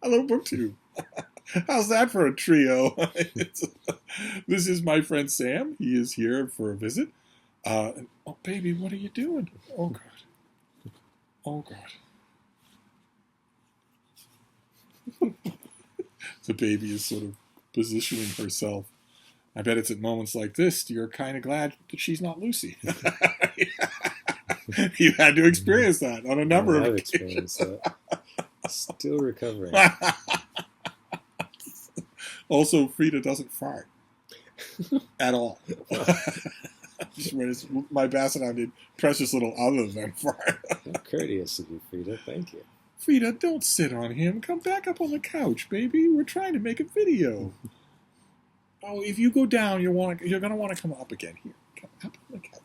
Hello, BookTube. How's that for a trio? This is my friend Sam. He is here for a visit. Oh, baby, what are you doing? Oh, God. Oh, God. The baby is sort of positioning herself. I bet it's at moments like this you're kind of glad that she's not Lucy. You had to experience that on a number of occasions. I've experienced that. Still recovering. Also, Frida doesn't fart at all. Whereas my basset hound precious little other than fart. How courteous of you, Frida. Thank you. Frida, don't sit on him. Come back up on the couch, baby. We're trying to make a video. Oh, if you go down, you're going to want to come up again. Here, come up on the couch.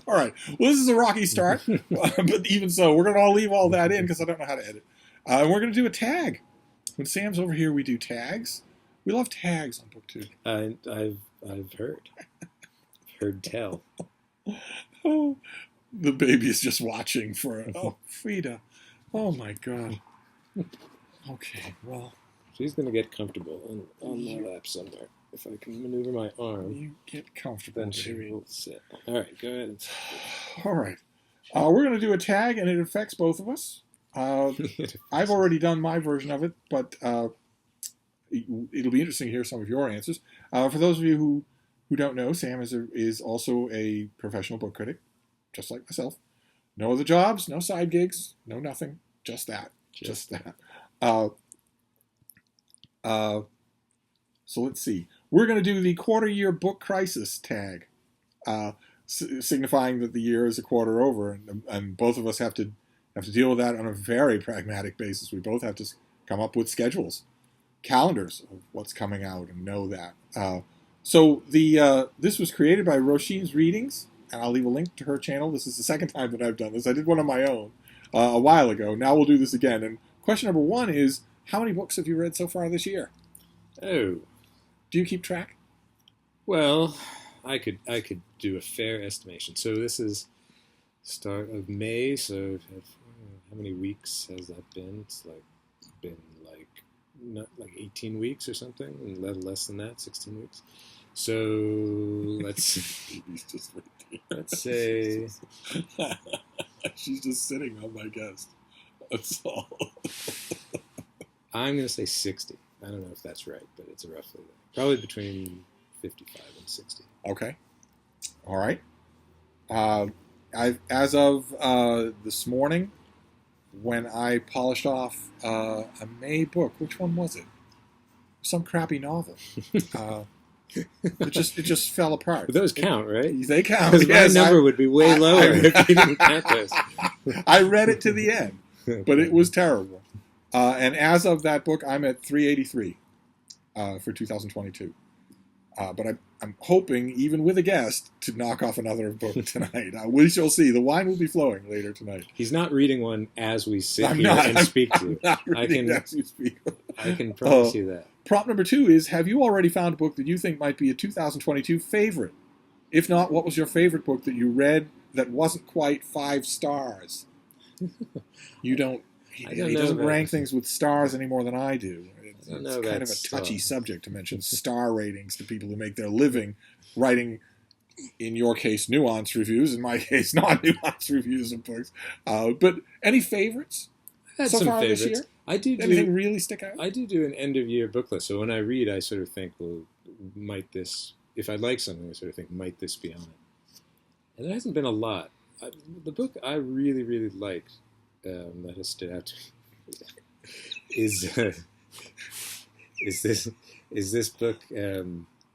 All right. Well, this is a rocky start, but even so, we're going to leave all that in because I don't know how to edit. And we're going to do a tag. When Sam's over here, we do tags. We love tags on BookTube. I've heard tell. Oh, the baby is just watching for it. Oh, Frida. Oh, my God. Okay, well. She's going to get comfortable on my lap somewhere. If I can maneuver my arm. You get comfortable. Then she will sit. All right, go ahead. All right. We're going to do a tag, and it affects both of us. I've already done my version of it, but it'll be interesting to hear some of your answers. For those of you who don't know, Sam is also a professional book critic, just like myself. No other jobs, no side gigs, no nothing. Just that. Just that. So let's see. We're going to do the quarter-year book crisis tag, signifying that the year is a quarter over, and both of us have to deal with that on a very pragmatic basis. We both have to come up with schedules, calendars of what's coming out, and know that. So this was created by Roisin's Readings, and I'll leave a link to her channel. This is the second time that I've done this. I did one on my own a while ago. Now we'll do this again. And question number one is, how many books have you read so far this year? Oh. Do you keep track? Well, I could do a fair estimation. So this is start of May. So how many weeks has that been? It's been not like 18 weeks or something, and less than that, 16 weeks. So let's say she's just sitting on my guest. That's all. I'm going to say 60. I don't know if that's right, but it's roughly there. Probably between 55 and 60. Okay. All right. As of this morning, when I polished off a May book, which one was it? Some crappy novel. It just fell apart. But those count, right? They count. Because yes, my number would be way lower if you didn't count those. I read it to the end, but it was terrible. And as of that book, I'm at 383 for 2022. But I'm hoping, even with a guest, to knock off another book tonight. We shall see. The wine will be flowing later tonight. He's not reading one as we sit and speak to you. I can promise you that. Prompt number 2 is, have you already found a book that you think might be a 2022 favorite? If not, what was your favorite book that you read that wasn't quite 5 stars? You don't... He doesn't rank things with stars any more than I do. It's kind of a touchy subject to mention star ratings to people who make their living writing, in your case, nuanced reviews, in my case, non-nuanced reviews of books. But any favorites so far this year? Anything really stick out? I do an end-of-year book list. So when I read, I sort of think, well, might this... If I like something, I sort of think, might this be on it? And there hasn't been a lot. The book I really, really liked that has stood out to me is this book.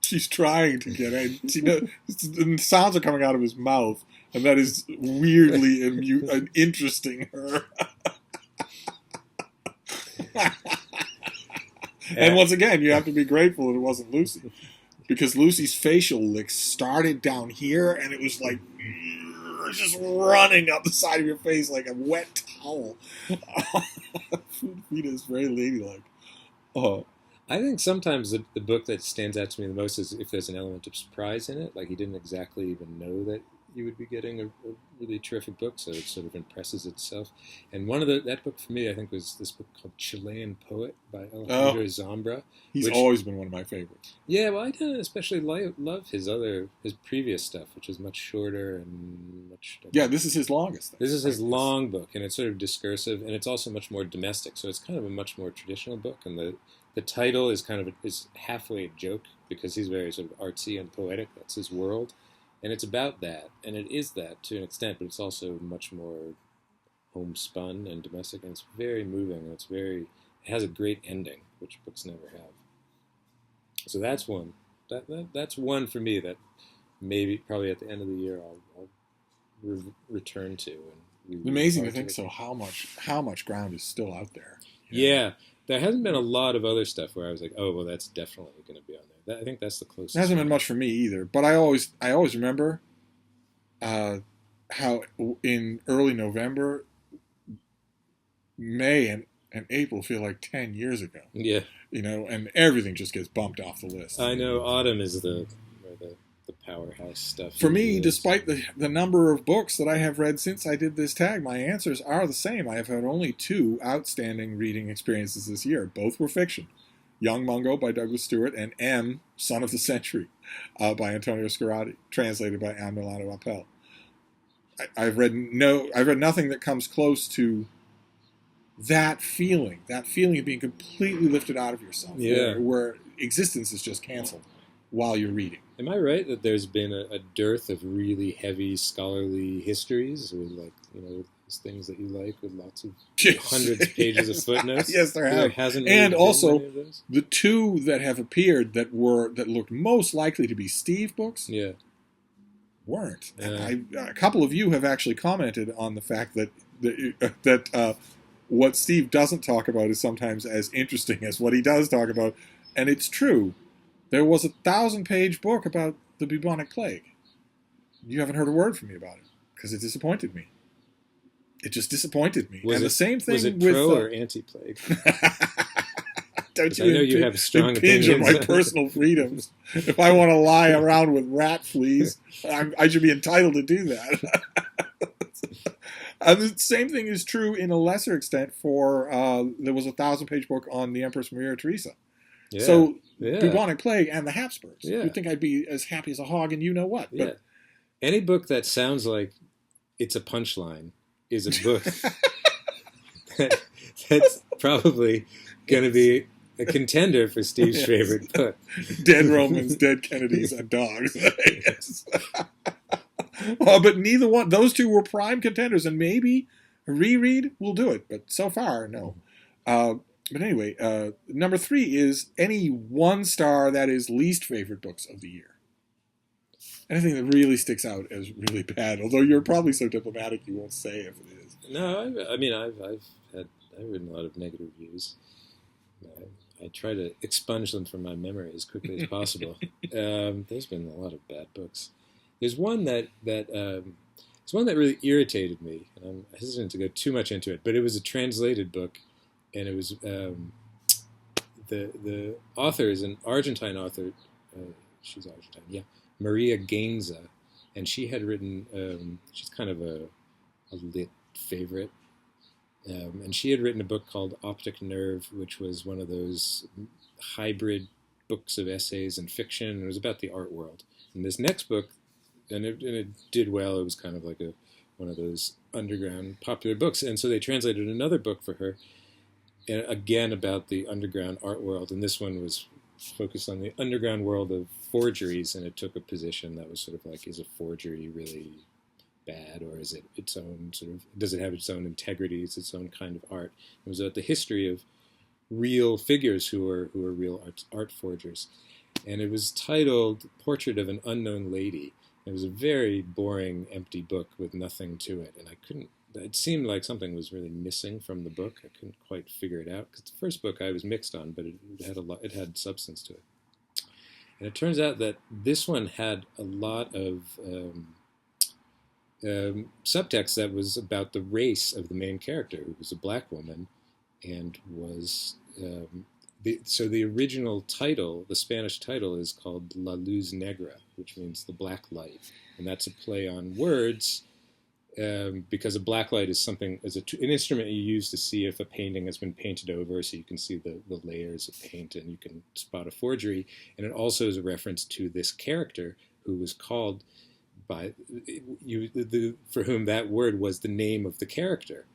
She's trying to get in. The sounds are coming out of his mouth, and that is weirdly interesting her. And once again, you have to be grateful that it wasn't Lucy, because Lucy's facial licks started down here, and it was like just running up the side of your face like a wet towel. Frida is very ladylike. I think sometimes the book that stands out to me the most is if there's an element of surprise in it, like you didn't exactly even know that you would be getting a really terrific book. So it sort of impresses itself. And that book for me, I think, was this book called Chilean Poet by Alejandro Zambra. He's always been one of my favorites. Yeah, well, I didn't especially love his previous stuff, which is much shorter and much. Yeah, this is his longest. This is his long book, and it's sort of discursive, and it's also much more domestic. So it's kind of a much more traditional book, and the title is kind of is halfway a joke because he's very sort of artsy and poetic. That's his world, and it's about that, and it is that to an extent, but it's also much more homespun and domestic, and it's very moving, and it has a great ending, which books never have. So that's one. That's one for me that maybe probably at the end of the year I'll return to. And amazing to think so. How much ground is still out there? Yeah, there hasn't been a lot of other stuff where I was like, oh well, that's definitely going to be on there. I think that's the closest. It hasn't been much for me either. But I always remember how in early November, May and April feel like 10 years ago. Yeah. And everything just gets bumped off the list. I know autumn is the powerhouse stuff. For me, despite the number of books that I have read since I did this tag, my answers are the same. I have had only 2 outstanding reading experiences this year. Both were fiction. Young Mungo by Douglas Stewart and M, Son of the Century by Antonio Scarlatti, translated by Anne Milano Appel. I've read nothing that comes close to that feeling of being completely lifted out of yourself, where existence is just canceled while you're reading. Am I right that there's been a dearth of really heavy scholarly histories with those things that you like with lots of hundreds of pages of footnotes? Yes, there have. Hasn't and really also, been many of those? the 2 that have appeared that looked most likely to be Steve books weren't. A couple of you have actually commented on the fact that what Steve doesn't talk about is sometimes as interesting as what he does talk about. And it's true. There was a 1,000-page book about the bubonic plague. You haven't heard a word from me about it because it disappointed me. It just disappointed me. The same thing was it with pro or anti-plague? Don't you? I know you have strong impinge on opinions. my personal freedoms. If I want to lie around with rat fleas, I should be entitled to do that. The same thing is true in a lesser extent for there was a 1,000-page book on the Empress Maria Theresa. Yeah. So bubonic plague and the Habsburgs. Yeah. You'd think I'd be as happy as a hog and you know what. But any book that sounds like it's a punchline is a book that's probably going to be a contender for Steve's favorite book. Dead Romans, dead Kennedys, and dogs. Well, but neither one. Those 2 were prime contenders, and maybe a reread will do it. But so far, no. But anyway, number 3 is any 1 star that is least favorite books of the year. Anything that really sticks out as really bad. Although you're probably so diplomatic, you won't say if it is. No, I've written a lot of negative reviews. I try to expunge them from my memory as quickly as possible. There's been a lot of bad books. There's one that really irritated me, and I'm hesitant to go too much into it. But it was a translated book, and it was the author is an Argentine author. She's Argentine, Maria Gainza, and she had written. She's kind of a lit favorite. And she had written a book called Optic Nerve, which was one of those hybrid books of essays and fiction. And it was about the art world. And this next book, and it did well. It was kind of like one of those underground popular books. And so they translated another book for her, and again about the underground art world. And this one was focused on the underground world of forgeries, and it took a position that was sort of like, is a forgery really bad, or is it its own sort of, does it have its own integrity, it's its own kind of art? It was about the history of real figures who are real art forgers, and it was titled Portrait of an Unknown Lady. It was a very boring, empty book with nothing to it, and it seemed like something was really missing from the book. I couldn't quite figure it out, because the first book I was mixed on, but it had substance to it. And it turns out that this one had a lot of subtext that was about the race of the main character, who was a black woman, and was so the original title, the Spanish title, is called La Luz Negra, which means the black light, and that's a play on words. Because a black light is an instrument you use to see if a painting has been painted over, so you can see the layers of paint and you can spot a forgery. And it also is a reference to this character who was called by for whom that word was the name of the character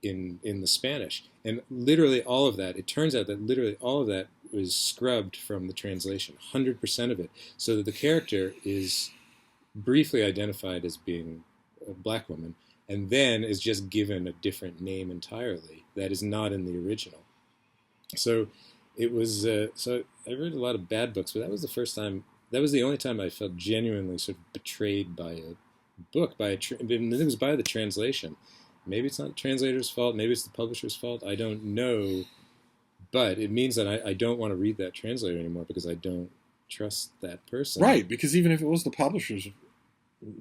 in the Spanish. And literally all of that, it turns out that literally all of that was scrubbed from the translation, 100% of it, so that the character is briefly identified as being a black woman, and then is just given a different name entirely that is not in the original. So it was. So I read a lot of bad books, but that was the first time. That was the only time I felt genuinely sort of betrayed by a book. It was by the translation. Maybe it's not the translator's fault. Maybe it's the publisher's fault. I don't know, but it means that I don't want to read that translator anymore because I don't trust that person. Right, because even if it was the publisher's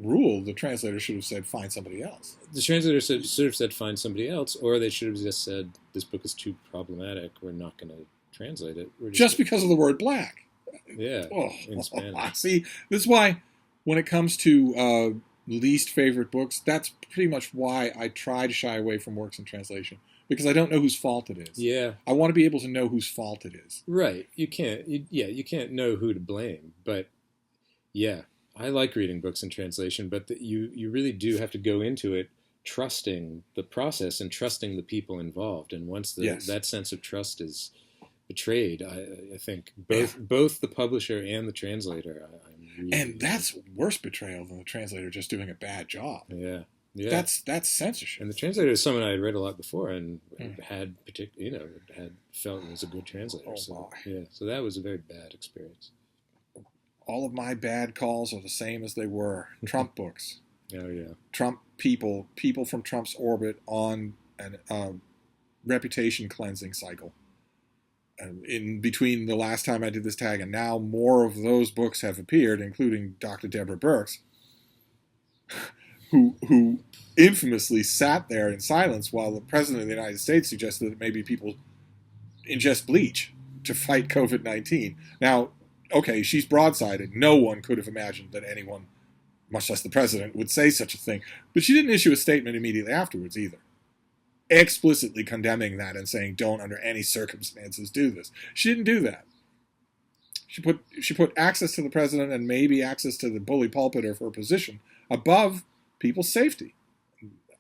rule, the translator should have said, find somebody else. The translator should have said, find somebody else, or they should have just said, this book is too problematic, we're not going to translate it. Just because of the word black. Yeah, in Spanish. See, this is why, when it comes to least favorite books, that's pretty much why I try to shy away from works in translation, because I don't know whose fault it is. Yeah. I want to be able to know whose fault it is. Right. You can't know who to blame, but yeah. I like reading books in translation, but you really do have to go into it trusting the process and trusting the people involved. And once that sense of trust is betrayed, I think both the publisher and the translator. And that's worse betrayal than the translator just doing a bad job. Yeah. That's censorship. And the translator is someone I had read a lot before and had felt was a good translator. So that was a very bad experience. All of my bad calls are the same as they were. Trump books. Oh, yeah. Trump people from Trump's orbit on a reputation cleansing cycle. In between the last time I did this tag and now, more of those books have appeared, including Dr. Deborah Birx, who infamously sat there in silence while the President of the United States suggested that maybe people ingest bleach to fight COVID-19. Now, okay, she's broadsided. No one could have imagined that anyone, much less the president, would say such a thing. But she didn't issue a statement immediately afterwards either, explicitly condemning that and saying, don't under any circumstances do this. She didn't do that. She put access to the president and maybe access to the bully pulpit of her position above people's safety.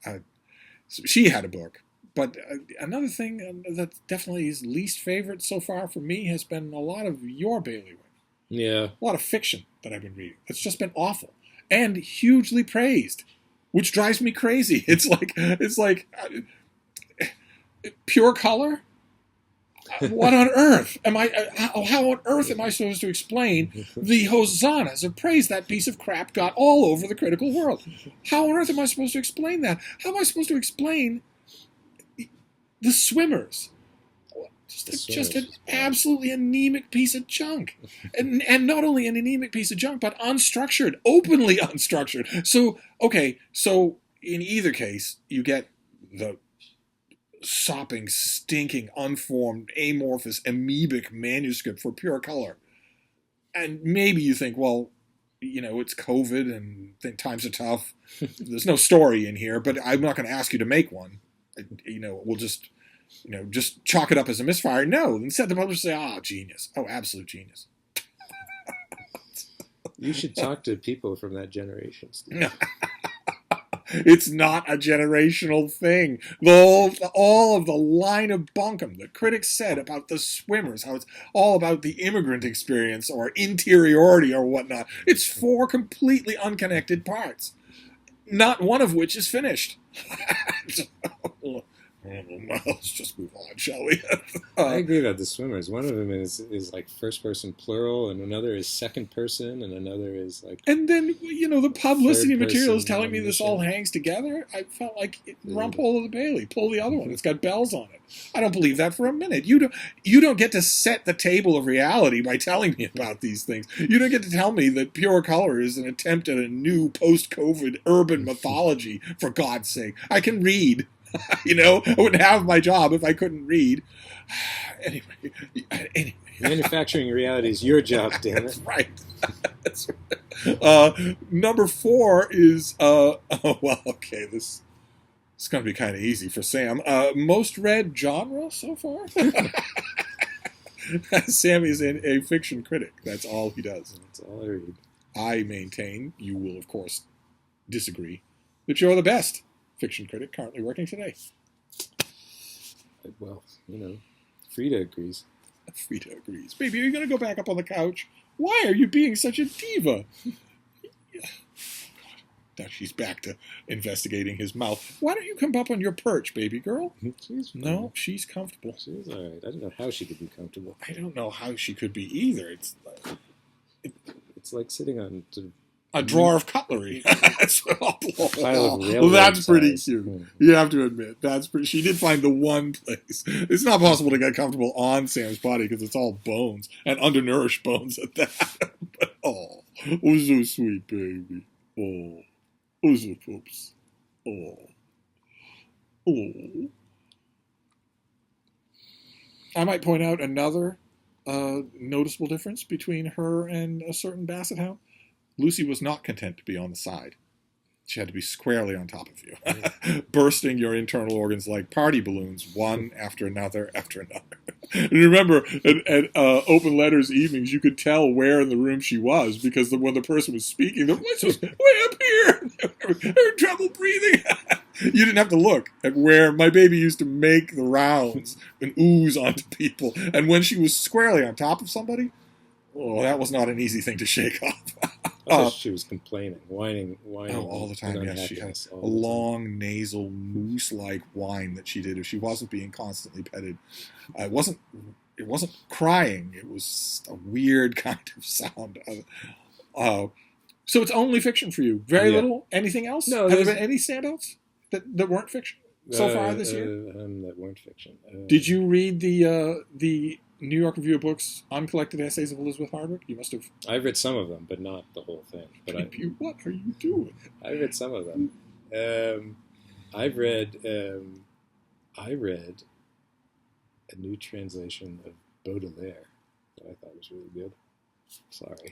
So she had a book. But another thing that definitely is least favorite so far for me has been a lot of your bailiwick. Yeah. A lot of fiction that I've been reading. It's just been awful and hugely praised, which drives me crazy. It's like pure color. What on earth am I? How on earth am I supposed to explain the hosannas of praise that piece of crap got all over the critical world? How on earth am I supposed to explain that? How am I supposed to explain the Swimmers? Just an absolutely anemic piece of junk. And not only an anemic piece of junk, but unstructured, openly unstructured. So in either case, you get the sopping, stinking, unformed, amorphous, amoebic manuscript for pure color. And maybe you think, well, it's COVID and times are tough. There's no story in here, but I'm not going to ask you to make one. We'll just chalk it up as a misfire. No, instead the publisher say, genius. Oh, absolute genius. You should talk to people from that generation, Steve. It's not a generational thing. All of the line of bunkum the critics said about the Swimmers, how it's all about the immigrant experience or interiority or whatnot. It's 4 completely unconnected parts, not one of which is finished. Let's just move on, shall we? I agree about the Swimmers. One of them is like first person plural, and another is second person, and another is like. And then the publicity material is telling me this all hangs together. I felt like Rumpole of the Bailey. Pull the other one. It's got bells on it. I don't believe that for a minute. You don't get to set the table of reality by telling me about these things. You don't get to tell me that Pure Color is an attempt at a new post-COVID urban mythology. For God's sake, I can read. I wouldn't have my job if I couldn't read. Anyway. Manufacturing reality is your job, damn That's it. right. That's right. Number 4 is okay. This is going to be kind of easy for Sam. Most read genre so far. Sam is a fiction critic. That's all he does. That's all I read. I maintain, you will of course disagree, that you're the best fiction critic currently working today. Well, Frida agrees. Frida agrees. Baby, are you going to go back up on the couch? Why are you being such a diva? Now she's back to investigating his mouth. Why don't you come up on your perch, baby girl? No, she's comfortable. She's all right. I don't know how she could be comfortable. I don't know how she could be either. It's like sitting on a drawer of cutlery. That's pretty cute. You have to admit, that's pretty. She did find the one place. It's not possible to get comfortable on Sam's body because it's all bones and undernourished bones at that. But oh so sweet, baby. Oh so poops. Oh. I might point out another noticeable difference between her and a certain basset hound. Lucy was not content to be on the side. She had to be squarely on top of you, bursting your internal organs like party balloons, one after another after another. And remember, at open letters evenings, you could tell where in the room she was because when the person was speaking, the voice was way up here. They were having trouble breathing. You didn't have to look at where my baby used to make the rounds and ooze onto people. And when she was squarely on top of somebody, that was not an easy thing to shake off. She was complaining, whining. All the time, yes. She had a long, nasal, moose-like whine that she did if she wasn't being constantly petted. It wasn't crying. It was a weird kind of sound. So it's only fiction for you. Very little. Anything else? No. Have there been any standouts that weren't fiction so far this year? That weren't fiction. Did you read the New York Review of Books Uncollected Essays of Elizabeth Hardwick? You must have. I've read some of them, but not the whole thing. But what are you doing? I read some of them. I read a new translation of Baudelaire that I thought was really good. Sorry.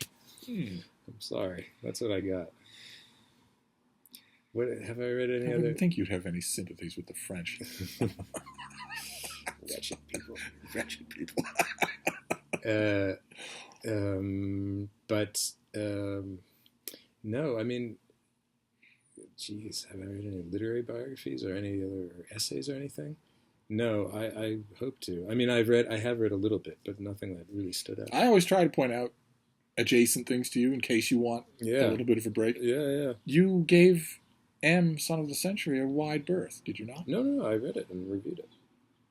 I'm sorry. That's what I got. What have I read any other? I didn't think you'd have any sympathies with the French. Wretched people. No, I mean, geez, have I read any literary biographies or any other essays or anything? No, I hope to. I mean, I have read a little bit, but nothing that really stood out. I always try to point out adjacent things to you in case you want a little bit of a break. Yeah. You gave M, Son of the Century, a wide berth, did you not? No, I read it and reviewed it.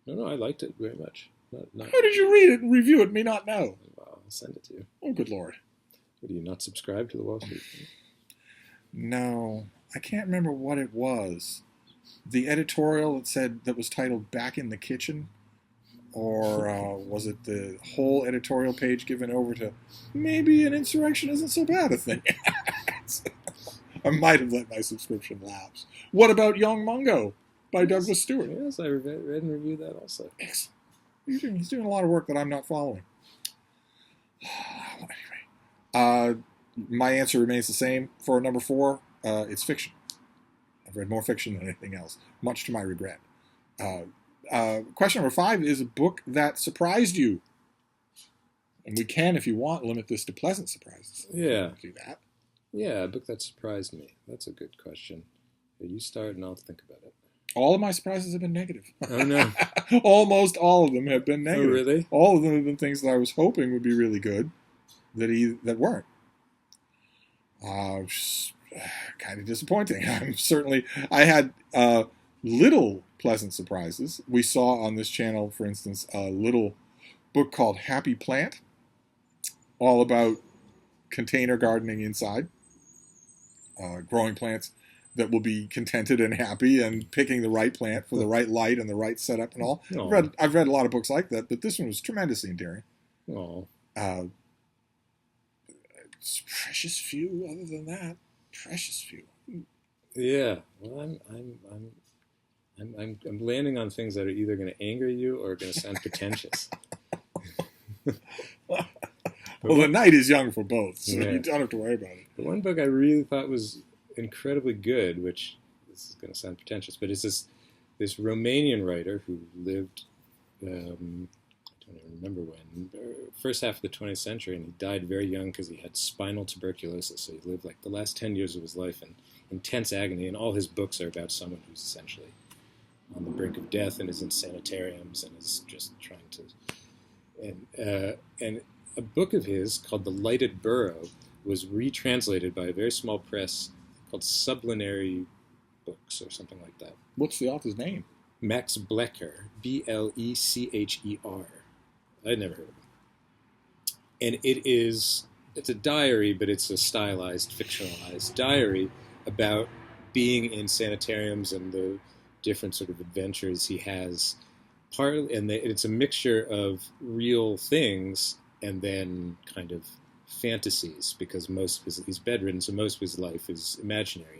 No, I liked it very much. How did you read it and review it and me not know? Well, I'll send it to you. Oh, good Lord. Do you not subscribe to the Wall Street Journal? No, I can't remember what it was. The editorial that was titled Back in the Kitchen? Or was it the whole editorial page given over to maybe an insurrection isn't so bad a thing? I might have let my subscription lapse. What about Young Mungo by Douglas Stewart? Yes, I read and reviewed that also. Excellent. He's doing a lot of work that I'm not following. Anyway, my answer remains the same for number 4. It's fiction. I've read more fiction than anything else, much to my regret. Question number 5 is a book that surprised you. And we can, if you want, limit this to pleasant surprises. Yeah. Do that. Yeah, a book that surprised me. That's a good question. You start and I'll think about it. All of my surprises have been negative. Oh, no. Almost all of them have been negative. Oh, really? All of them have been things that I was hoping would be really good that weren't. Kind of disappointing. I had little pleasant surprises. We saw on this channel, for instance, a little book called Happy Plant, all about container gardening inside, growing plants that will be contented and happy and picking the right plant for the right light and the right setup and all. I've read a lot of books like that, but this one was tremendously endearing. Oh. It's precious few other than that. Precious few. Yeah. Well, I'm landing on things that are either going to anger you or going to sound pretentious. Well, the night is young for both, so Yeah. you don't have to worry about it. The one book I really thought was incredibly good, which this is going to sound pretentious, but it's this Romanian writer who lived, I don't even remember when, first half of the 20th century, and he died very young because he had spinal tuberculosis. So he lived like the last 10 years of his life in intense agony, and all his books are about someone who's essentially on the brink of death and is in sanitariums and is just trying to... And a book of his called The Lighted Burrow was retranslated by a very small press called Sublinary Books or something like that. What's the author's name? Max Blecher, Blecher. I'd never heard of him. And it's a diary, but it's a stylized, fictionalized diary about being in sanitariums and the different sort of adventures he has. It's a mixture of real things and then kind of fantasies, because he's bedridden, so most of his life is imaginary,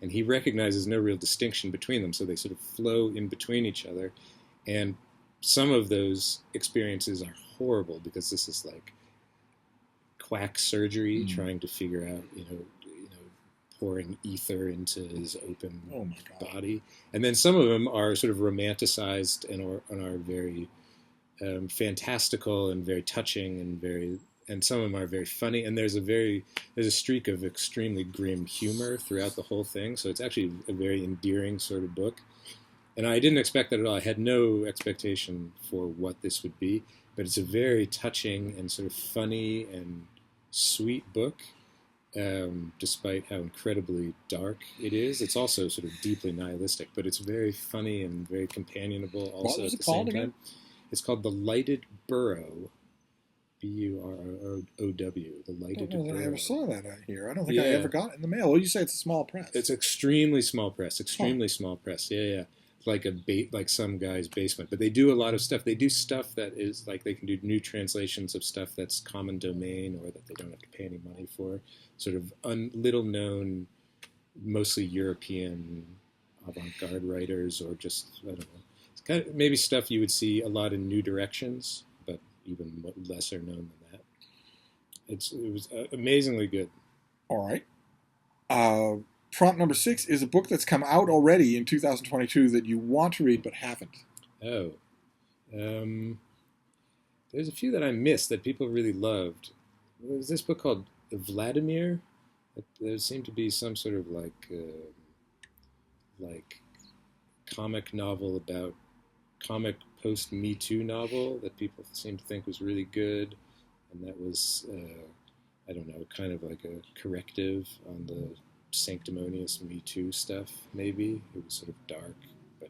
and he recognizes no real distinction between them, so they sort of flow in between each other. And some of those experiences are horrible because this is like quack surgery, trying to figure out, pouring ether into his open body. And then some of them are sort of romanticized and are very fantastical and very touching and some of them are very funny. And there's a streak of extremely grim humor throughout the whole thing. So it's actually a very endearing sort of book. And I didn't expect that at all. I had no expectation for what this would be, but it's a very touching and sort of funny and sweet book. Despite how incredibly dark it is, it's also sort of deeply nihilistic, but it's very funny and very companionable also at the same time. It's called The Lighted Burrow, Burrow, The Lighted Burrow. I ever saw that out here. I don't think I ever got it in the mail. Well, you say it's a small press. It's extremely small press, small press. Yeah. Like like some guy's basement. But they do a lot of stuff. They do stuff that is like they can do new translations of stuff that's common domain or that they don't have to pay any money for. Sort of little known, mostly European avant-garde writers, or just, I don't know. It's kind of maybe stuff you would see a lot in New Directions, but even lesser known than that. It was amazingly good. All right. Prompt number 6 is a book that's come out already in 2022 that you want to read but haven't. Oh. There's a few that I missed that people really loved. There's this book called Vladimir. There seemed to be some sort of like comic novel about comic post Me Too novel that people seemed to think was really good, and that was I don't know, kind of like a corrective on the sanctimonious Me Too stuff. Maybe it was sort of dark, but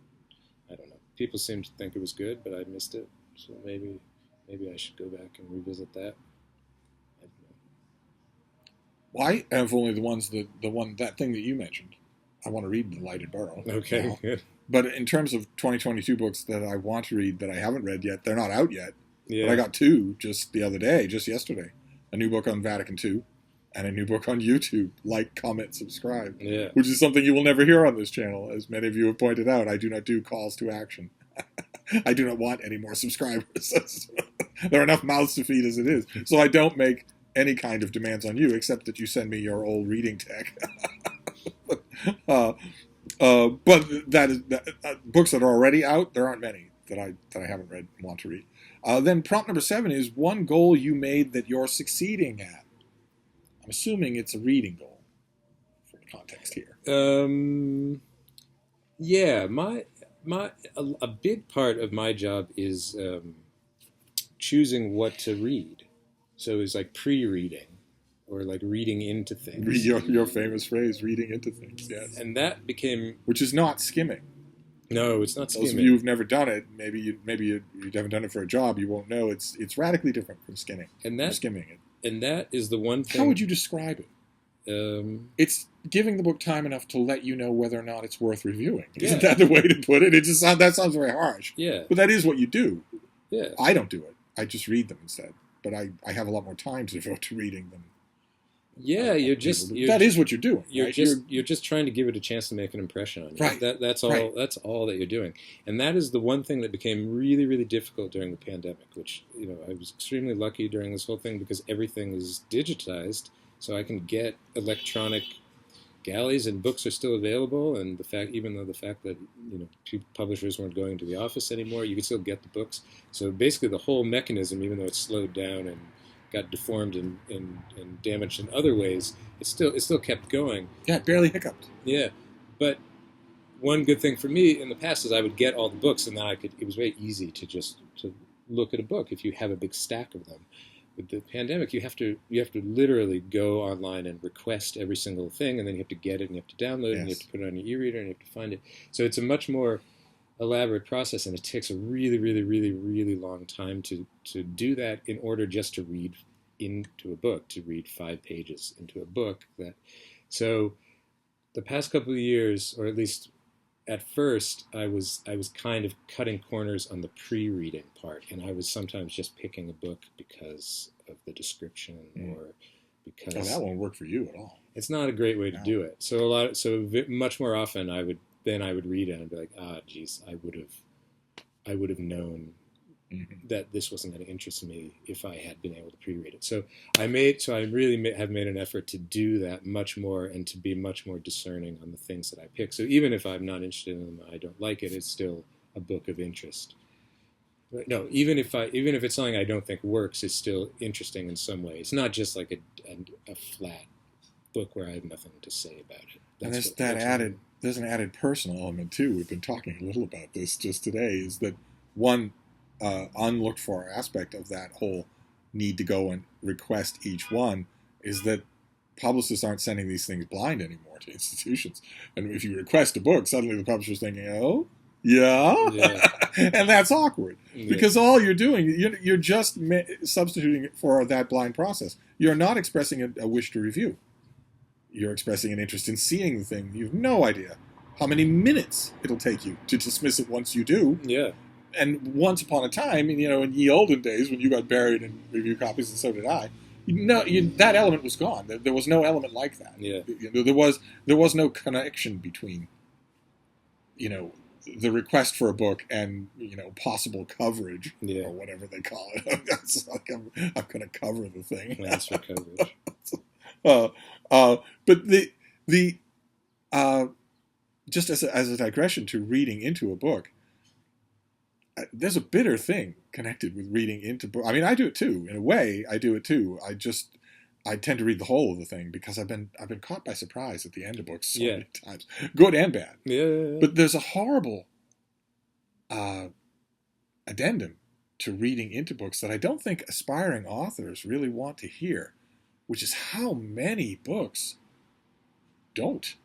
I don't know. People seemed to think it was good, but I missed it, so maybe I should go back and revisit that. Why? I've only that thing that you mentioned. I want to read The Lighted Burrow. Okay, good. But in terms of 2022 books that I want to read that I haven't read yet, they're not out yet. Yeah. But I got 2 just the other day, just yesterday. A new book on Vatican II and a new book on YouTube. Like, comment, subscribe. Yeah. Which is something you will never hear on this channel. As many of you have pointed out, I do not do calls to action. I do not want any more subscribers. There are enough mouths to feed as it is. So I don't make any kind of demands on you, except that you send me your old reading tech. But books that are already out, there aren't many that I haven't read and want to read. Then prompt number 7 is one goal you made that you're succeeding at. I'm assuming it's a reading goal for the context here. Yeah, a big part of my job is choosing what to read. So it's like pre-reading or like reading into things. Your famous phrase, reading into things, yes. And that became... Which is not skimming. No, it's not skimming. Those of you who've never done it, maybe you haven't done it for a job, you won't know. It's radically different from skimming. Skimming it. And that is the one thing... How would you describe it? It's giving the book time enough to let you know whether or not it's worth reviewing. Yeah. Isn't that the way to put it? That sounds very harsh. Yeah. But that is what you do. Yeah. I don't do it. I just read them instead. But I have a lot more time to devote to reading Yeah, that is what you're doing. Right? You're just trying to give it a chance to make an impression on you. Right. That's all. Right. That's all that you're doing, and that is the one thing that became really, really difficult during the pandemic. Which I was extremely lucky during this whole thing because everything is digitized, so I can get electronic galleys and books are still available. And even though the fact that publishers weren't going to the office anymore, you could still get the books. So basically, the whole mechanism, even though it's slowed down and got deformed and damaged in other ways, it still kept going. Yeah, it barely hiccuped. Yeah, but one good thing for me in the past is I would get all the books, and then it was very easy to look at a book if you have a big stack of them. With the pandemic, you have to literally go online and request every single thing, and then you have to get it, and you have to download it, and you have to put it on your e-reader, and you have to find it. So it's a much more elaborate process, and it takes a really, really, really, really long time to do that in order just to read into a book, to read 5 pages into a book. So the past couple of years, or at least at first, I was kind of cutting corners on the pre-reading part, and I was sometimes just picking a book because of the description or because that won't work for you at all. It's not a great way to do it. So much more often I would read it and be like, geez, I would have known that this wasn't going to interest me if I had been able to pre-read it. So I really have made an effort to do that much more and to be much more discerning on the things that I pick. So even if I'm not interested in them, I don't like it, it's still a book of interest. But no, even if it's something I don't think works, it's still interesting in some way. It's not just like a flat book where I have nothing to say about it. There's an added personal element too. We've been talking a little about this just today. Is that one unlooked for aspect of that whole need to go and request each one is that publicists aren't sending these things blind anymore to institutions. And if you request a book, suddenly the publisher's thinking, oh, yeah. And that's awkward because all you're doing, you're just substituting it for that blind process. You're not expressing a wish to review. You're expressing an interest in seeing the thing. You have no idea how many minutes it'll take you to dismiss it once you do. Yeah. And once upon a time, in ye olden days when you got buried in review copies, and so did I, that element was gone. There was no element like that. Yeah. There was no connection between, the request for a book and possible coverage or whatever they call it. It's like I'm going to cover the thing. That's for coverage. But the just as a digression to reading into a book, there's a bitter thing connected with reading into books. I mean, I do it too. In a way, I do it too. I tend to read the whole of the thing because I've been caught by surprise at the end of books so many times, good and bad. Yeah. But there's a horrible addendum to reading into books that I don't think aspiring authors really want to hear, which is how many books don't.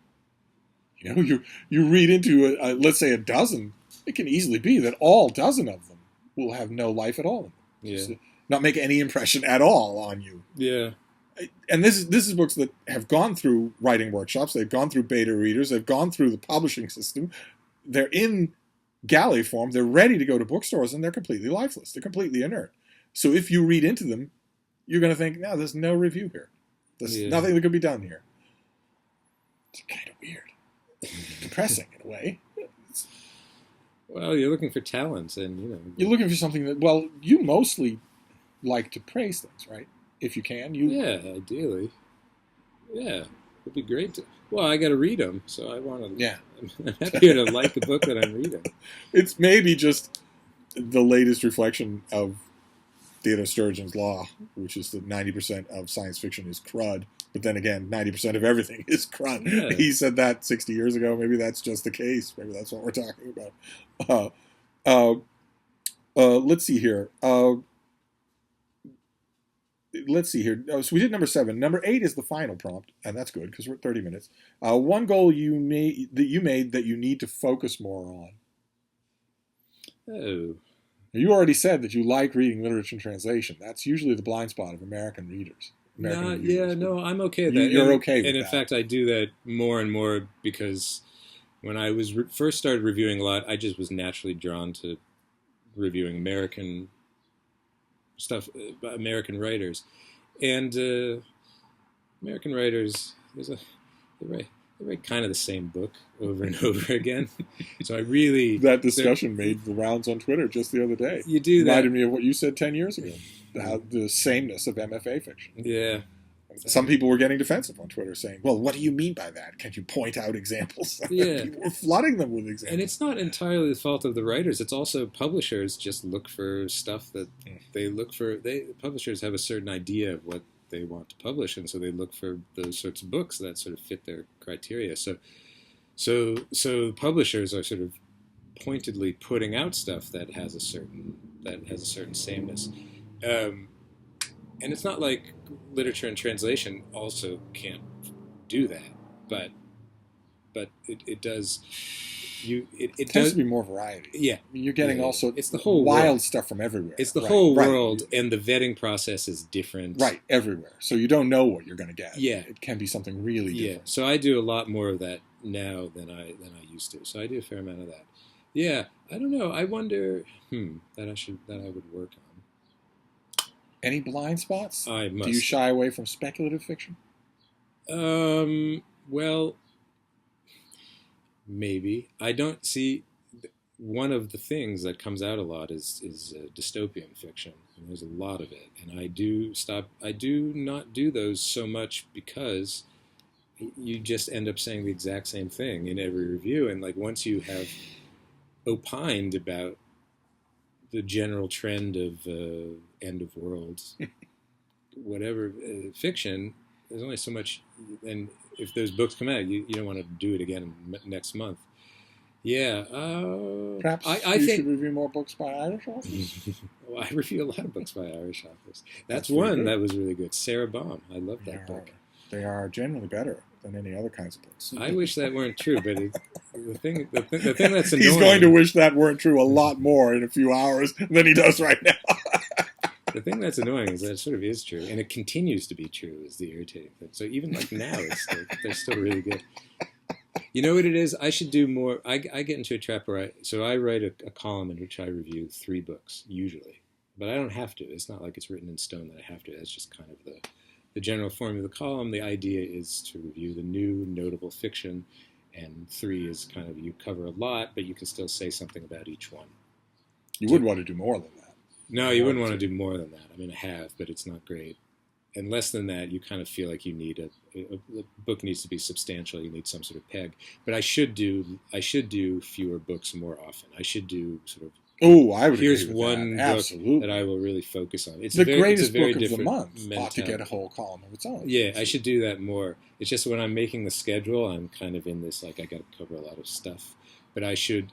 You read into let's say a dozen. It can easily be that all dozen of them will have no life at all. Just not make any impression at all on you. Yeah. And this is books that have gone through writing workshops. They've gone through beta readers. They've gone through the publishing system. They're in galley form. They're ready to go to bookstores, and they're completely lifeless. They're completely inert. So if you read into them, you're going to think, no, there's no review here. There's nothing that could be done here. It's kind of weird. Depressing in a way. Well, you're looking for talent, and you're looking for something that. Well, you mostly like to praise things, right? If you can, Yeah, ideally. Yeah, it'd be great to. Well, I got to read them, so I want to. Yeah, I'm happier to like the book that I'm reading. It's maybe just the latest reflection of Theodore Sturgeon's law, which is that 90% of science fiction is crud. But then again, 90% of everything is crud. Yeah. He said that 60 years ago. Maybe that's just the case. Maybe that's what we're talking about. Let's see here. So we did number 7. Number 8 is the final prompt, and that's good because we're at 30 minutes. One goal you made that you need to focus more on. Oh. You already said that you like reading literature and translation. That's usually the blind spot of American readers. I'm okay with that. You're okay with that. And in fact, I do that more and more because when I was first started reviewing a lot, I just was naturally drawn to reviewing American stuff, American writers. And, American writers, they write kind of the same book over and over again. So I really that discussion made the rounds on Twitter just the other day. You do that. Reminded me of what you said 10 years ago. The sameness of MFA fiction. Yeah. Some people were getting defensive on Twitter saying, well, what do you mean by that? Can't you point out examples? Yeah. People were flooding them with examples. And it's not entirely the fault of the writers. It's also publishers just look for stuff that they look for. Publishers have a certain idea of what they want to publish, and so they look for those sorts of books that sort of fit their criteria. So publishers are sort of pointedly putting out stuff that has a certain sameness. And it's not like literature and translation also can't do that, but it does. It tends does to be more variety. Yeah, you're getting also it's the whole wild world. Stuff from everywhere. It's the whole world, and the vetting process is different. Right, everywhere. So you don't know what you're going to get. Yeah, it can be something really different. Yeah, so I do a lot more of that now than I used to. So I do a fair amount of that. Yeah, I don't know. I wonder that I would work on. Any blind spots? I must. Do you shy away from speculative fiction? Well, maybe. I don't see. One of the things that comes out a lot is dystopian fiction, and there's a lot of it. And I do not do those so much because you just end up saying the exact same thing in every review. And like once you have opined about the general trend of end of world, whatever fiction, there's only so much. And if those books come out, you don't want to do it again next month. Yeah. Perhaps I you think should review more books by Irish authors. Well, I review a lot of books by Irish authors. That's one that was really good. Sarah Baum. I love that book. They are generally better than any other kinds of books. I wish that weren't true, but the thing that's annoying. He's going to wish that weren't true a lot more in a few hours than he does right now. The thing that's annoying is that it sort of is true, and it continues to be true is the irritating thing. So even like now, they're still really good. You know what it is? I should do more. I get into a trap where I write a column in which I review 3 books, usually. But I don't have to. It's not like it's written in stone that I have to. That's just kind of the general form of the column. The idea is to review the new notable fiction, and 3 is kind of you cover a lot, but you can still say something about each one. You would want to do more than that. No, you wouldn't want to do more than that. I mean, I have, but it's not great. And less than that, you kind of feel like you need a book needs to be substantial. You need some sort of peg. But I should do fewer books more often. I should do sort of. Oh, I would. Here's agree with one that. book Absolutely. that I will really focus on. It's the very, greatest it's a very book of the month mentality. ought to get a whole column of its own. Yeah, I should do that more. It's just when I'm making the schedule, I'm kind of in this like I got to cover a lot of stuff. But I should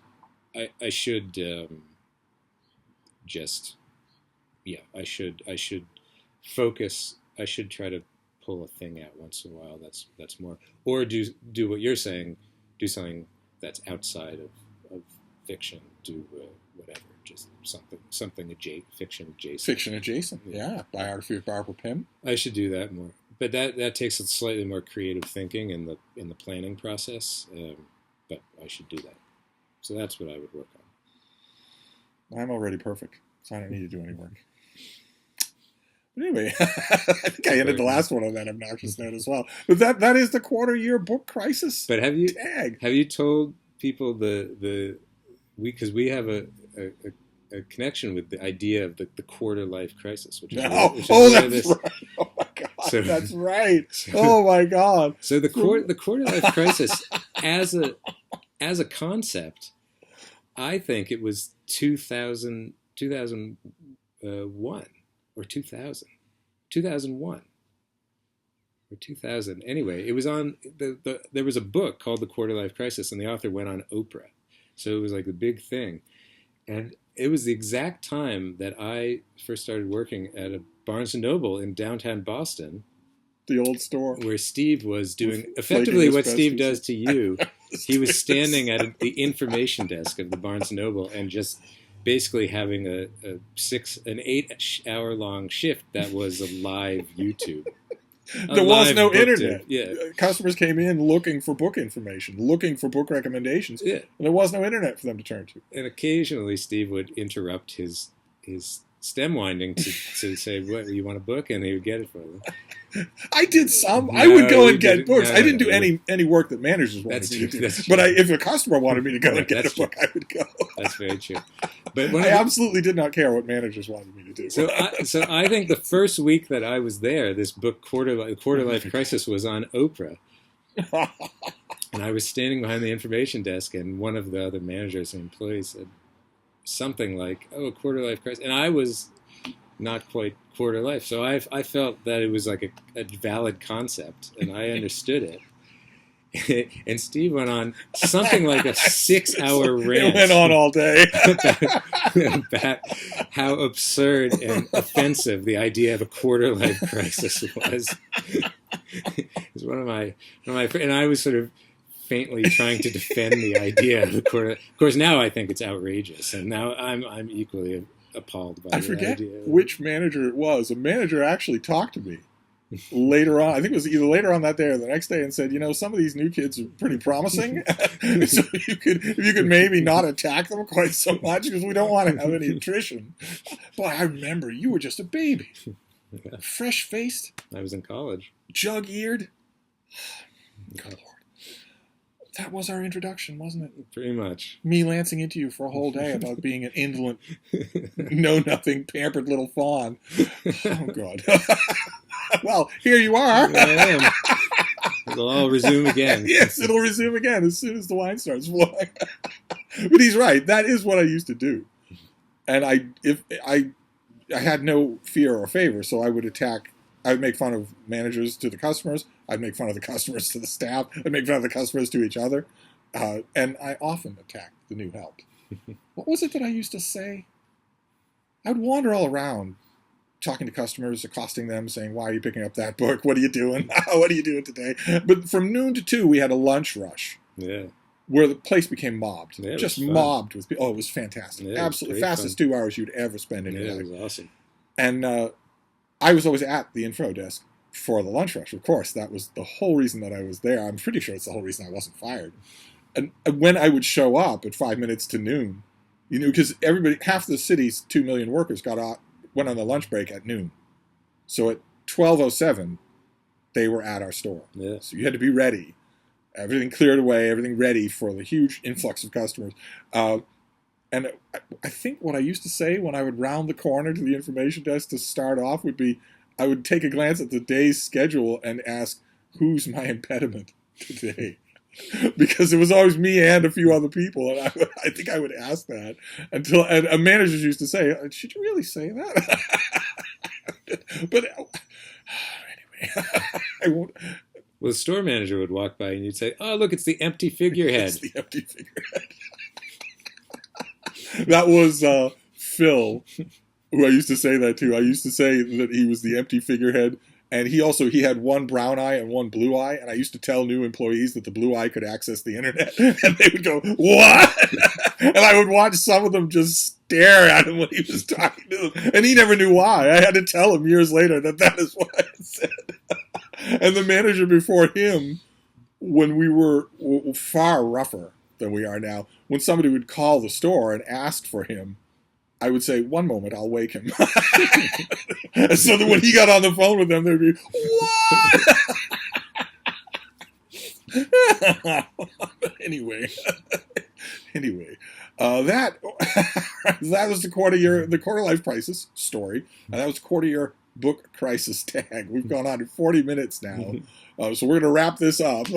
focus. I should try to pull a thing out once in a while. That's more, or do what you're saying. Do something that's outside of fiction. Do whatever, just something fiction adjacent. Fiction adjacent, yeah. Biography of Barbara Pym. I should do that more, but that takes a slightly more creative thinking in the planning process. But I should do that. So that's what I would work on. I'm already perfect, so I don't need to do any work. But anyway, I think I ended the last one on that obnoxious note as well. But that is the quarter-year book crisis. But have you told people because we have a connection with the idea of the quarter life crisis, which is that's right. Oh my god, that's right. Oh my god. So the quarter life crisis as a concept, I think it was 2001 or 2001 or 2000. Anyway, it was on there was a book called The Quarter Life Crisis, and the author went on Oprah. So it was like the big thing. And it was the exact time that I first started working at a Barnes & Noble in downtown Boston. The old store. Where Steve was doing effectively what Steve does to you. He was standing at the information desk of the Barnes & Noble and just basically having an 8-hour-long shift that was a live YouTube. There was no internet. Yeah. Customers came in looking for book information, looking for book recommendations, and there was no internet for them to turn to. And occasionally Steve would interrupt his stem winding to say, "What, you want a book?" And he would get it for them. I did some. No, I would go you and get didn't. books. No, I didn't do no. any work that managers wanted That's me true. to do. That's true. But if a customer wanted me to go Yeah, and get a that's true. book, I would go. That's very true. But I absolutely did not care what managers wanted me to do. So I think the first week that I was there, this book Quarter Life Crisis was on Oprah, and I was standing behind the information desk, and one of the other managers and employees said something like, "Oh, a quarter life crisis," and I was not quite quarter life, so I felt that it was like a valid concept, and I understood it. And Steve went on something like a 6-hour rant. It went on all day about how absurd and offensive the idea of a quarter life crisis was. It was one of my, and I was sort of faintly trying to defend the idea of the quarter. Of course, now I think it's outrageous, and now I'm equally appalled by I the forget idea. which manager it was. A manager actually talked to me later on. I think it was either later on that day or the next day, and said, some of these new kids are pretty promising. So if you could maybe not attack them quite so much, because we don't want to have any attrition. Boy, I remember you were just a baby, Yeah. fresh-faced, I was in college. jug-eared. Good Lord. That was our introduction, wasn't it? Pretty much. Me lancing into you for a whole day about being an indolent, know-nothing, pampered little fawn. Oh, God. Well, here you are. Here I am. It'll all resume again. Yes, it'll resume again as soon as the wine starts flowing. But he's right. That is what I used to do. And I had no fear or favor, so I would make fun of managers to the customers. I'd make fun of the customers to the staff. I'd make fun of the customers to each other. And I often attacked the new help. What was it that I used to say? I'd wander all around talking to customers, accosting them, saying, "Why are you picking up that book? What are you doing? What are you doing today?" But from noon to 2, we had a lunch rush. Yeah. Where the place became mobbed. Yeah, just fun. mobbed with people. Oh, it was fantastic. Yeah, Absolutely. great Fastest fun. 2 hours you'd ever spend in your Yeah, life. it was awesome. And I was always at the info desk for the lunch rush. Of course, that was the whole reason that I was there. I'm pretty sure it's the whole reason I wasn't fired. And when I would show up at 5 minutes to noon, because half the city's 2 million workers went on the lunch break at noon. So at 12:07, they were at our store. Yeah. So you had to be ready. Everything cleared away, everything ready for the huge influx of customers. And I think what I used to say when I would round the corner to the information desk to start off would be, I would take a glance at the day's schedule and ask, who's my impediment today? Because it was always me and a few other people, and I think I would ask that until managers used to say, "Should you really say that?" But anyway, I won't. Well, the store manager would walk by and you'd say, "Oh, look, it's the empty figurehead." It's the empty figurehead. That was Phil, who I used to say that to. I used to say that he was the empty figurehead, and he had one brown eye and one blue eye, and I used to tell new employees that the blue eye could access the internet, and they would go, "What?" And I would watch some of them just stare at him when he was talking to them, and he never knew why. I had to tell him years later that is what I said. And the manager before him, when we were far rougher than we are now, when somebody would call the store and ask for him, I would say, "1 moment, I'll wake him." And so that when he got on the phone with them, they'd be, "What?" Anyway, that was the quarter life crisis story, and that was quarter year book crisis tag. We've gone on to 40 minutes now, so we're going to wrap this up.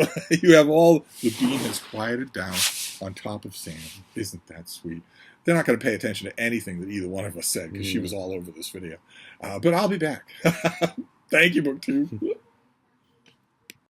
You have all the bean has quieted down on top of Sam. Isn't that sweet? They're not going to pay attention to anything that either one of us said because she was all over this video. But I'll be back. Thank you, BookTube.